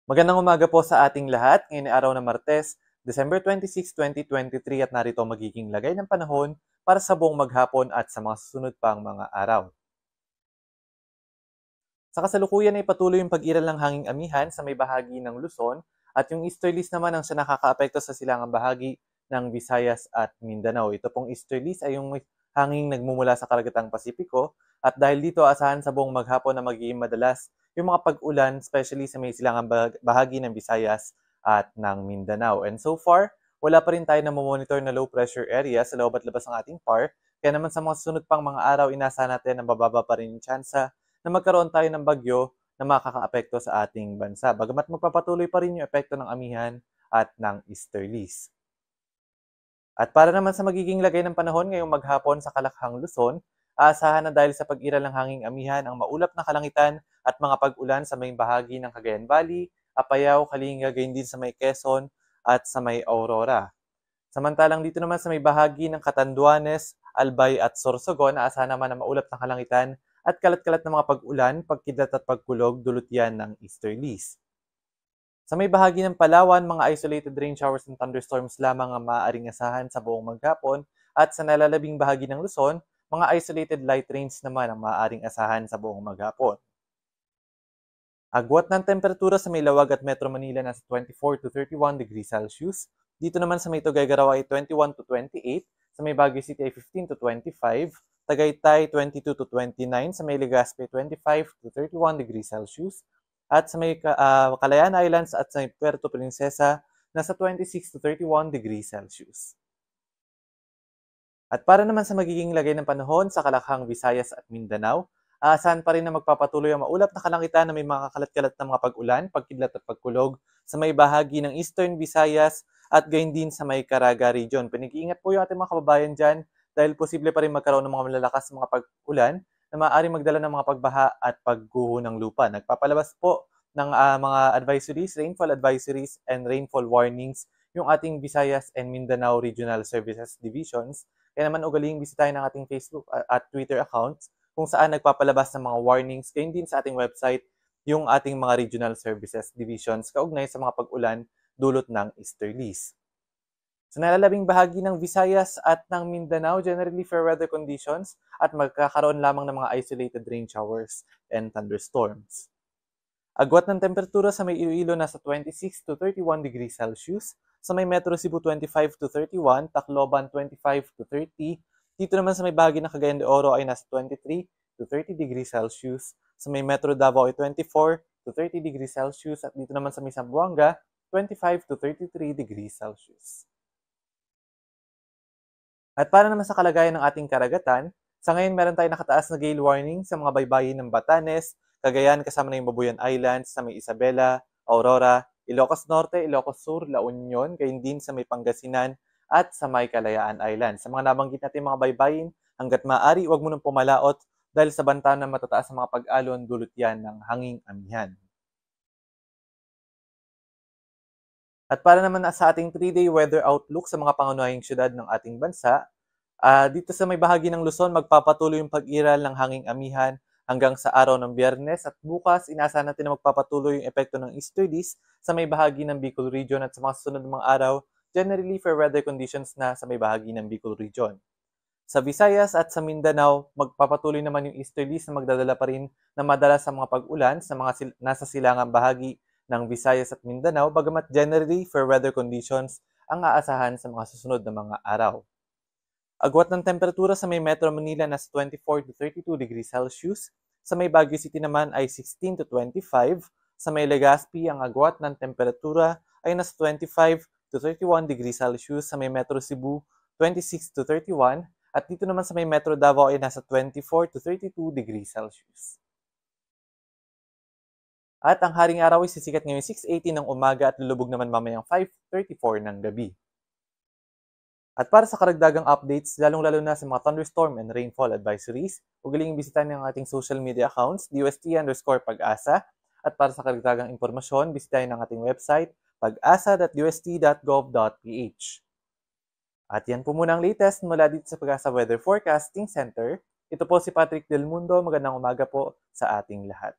Magandang umaga po sa ating lahat. Ngayon ay araw ng Martes, December 26, 2023 at narito magiging lagay ng panahon para sa buong maghapon at sa mga susunod pang mga araw. Sa kasalukuyan ay patuloy yung pag-iral ng hanging amihan sa may bahagi ng Luzon at yung easterlies naman ang siya nakakaapekto sa silangang bahagi ng Visayas at Mindanao. Ito pong easterlies ay yung hanging nagmumula sa karagatang Pasipiko at dahil dito asahan sa buong maghapon na magiging madalas yung mga pag-ulan, especially sa may silangang bahagi ng Visayas at ng Mindanao. And so far, wala pa rin tayo na monitor na low pressure area sa loob at labas ng ating PAR. Kaya naman sa mga sunod pang mga araw, inasahan natin na mababa pa rin yung tsansa na magkaroon tayo ng bagyo na makakaapekto sa ating bansa. Bagamat magpapatuloy pa rin yung epekto ng amihan at ng easterlies. At para naman sa magiging lagay ng panahon ngayong maghapon sa Kalakhang, Luzon, aasahan na dahil sa pag-iral ng hanging amihan ang maulap na kalangitan at mga pag-ulan sa may bahagi ng Cagayan Valley, Apayao, Kalinga, gayon din sa may Quezon at sa may Aurora. Samantalang dito naman sa may bahagi ng Catanduanes, Albay at Sorsogon, aasahan naman na maulap na kalangitan at kalat-kalat na mga pag-ulan, pagkidlat at pagkulog dulot yan ng easterlies. Sa may bahagi ng Palawan, mga isolated rain showers and thunderstorms lamang ang maaaring asahan sa buong maghapon at sa nalalabing bahagi ng Luzon, mga isolated light rains naman ang maaaring asahan sa buong maghapon. Agwat ng temperatura sa may Lawag at Metro Manila nasa 24 to 31 degrees Celsius. Dito naman sa may Tuguegarao ay 21 to 28, sa may Baguio City ay 15 to 25, Tagaytay 22 to 29, sa may Legazpi 25 to 31 degrees Celsius, at sa may Calayan Islands at sa may Puerto Princesa nasa 26 to 31 degrees Celsius. At para naman sa magiging lagay ng panahon sa Kalakhang, Visayas at Mindanao, aasahan pa rin na magpapatuloy ang maulap na kalangitan na may mga kalat-kalat na mga pag-ulan, pagkidlat at pagkulog sa may bahagi ng Eastern Visayas at gayon din sa may Caraga region. Pinag-iingat po yung ating mga kababayan dyan dahil posible pa rin magkaroon ng mga malalakas na mga pag-ulan na maaaring magdala ng mga pagbaha at pagguho ng lupa. Nagpapalabas po ng mga advisories, rainfall advisories and rainfall warnings yung ating Visayas and Mindanao Regional Services Divisions. Kaya naman ugaling bisitahin ang ating Facebook at Twitter accounts kung saan nagpapalabas ng mga warnings. Gayon din sa ating website yung ating mga Regional Services Divisions kaugnay sa mga pag-ulan dulot ng easterlies. Sa nalalabing bahagi ng Visayas at ng Mindanao, generally fair weather conditions at magkakaroon lamang ng mga isolated rain showers and thunderstorms. Agwat ng temperatura sa may Iloilo nasa 26 to 31 degrees Celsius, sa may Metro Cebu 25 to 31, Tacloban 25 to 30, dito naman sa may bahagi ng Cagayan de Oro ay nasa 23 to 30 degrees Celsius, sa may Metro Davao ay 24 to 30 degrees Celsius at dito naman sa may Zamboanga 25 to 33 degrees Celsius. At para naman sa kalagayan ng ating karagatan, sa ngayon meron tayong nakataas na gale warning sa mga baybayin ng Batanes, Cagayan kasama na yung Babuyan Islands, sa may Isabela, Aurora, Ilocos Norte, Ilocos Sur, La Union, gayon din sa may Pangasinan at sa may Kalayaan Islands. Sa mga nabanggit natin mga baybayin, hanggat maaari, huwag mo nang pumalaot dahil sa banta na matataas sa mga pag-alon, dulot yan ng hanging amihan. At para naman sa ating 3-day weather outlook sa mga pangunahing syudad ng ating bansa, dito sa may bahagi ng Luzon, magpapatuloy yung pag-iral ng hanging amihan hanggang sa araw ng Biyernes at bukas, inaasahan natin na magpapatuloy yung epekto ng easterlies sa may bahagi ng Bicol Region at sa mga susunod mga araw, generally fair weather conditions na sa may bahagi ng Bicol Region. Sa Visayas at sa Mindanao, magpapatuloy naman yung easterlies na magdadala pa rin na madalas sa mga pag-ulan sa mga nasa silangang bahagi ng Visayas at Mindanao, bagamat generally fair weather conditions ang aasahan sa mga susunod na mga araw. Agwat ng temperatura sa may Metro Manila nasa 24 to 32 degrees Celsius, sa may Baguio City naman ay 16 to 25, sa may Legazpi ang agwat ng temperatura ay nasa 25 to 31 degrees Celsius, sa may Metro Cebu 26 to 31, at dito naman sa may Metro Davao ay nasa 24 to 32 degrees Celsius. At ang haring araw ay sisikat ngayong 6:80 ng umaga at lulubog naman mamayang 5:34 ng gabi. At para sa karagdagang updates, lalong-lalo na sa mga thunderstorm and rainfall advisories, ugaling bisitahin ang ating social media accounts, DUST_Pag-asa. At para sa karagdagang impormasyon, bisitahin ang ating website, pag-asa.ust.gov.ph. At yan po muna ang latest mula dito sa Pag-asa Weather Forecasting Center. Ito po si Patrick Del Mundo. Magandang umaga po sa ating lahat.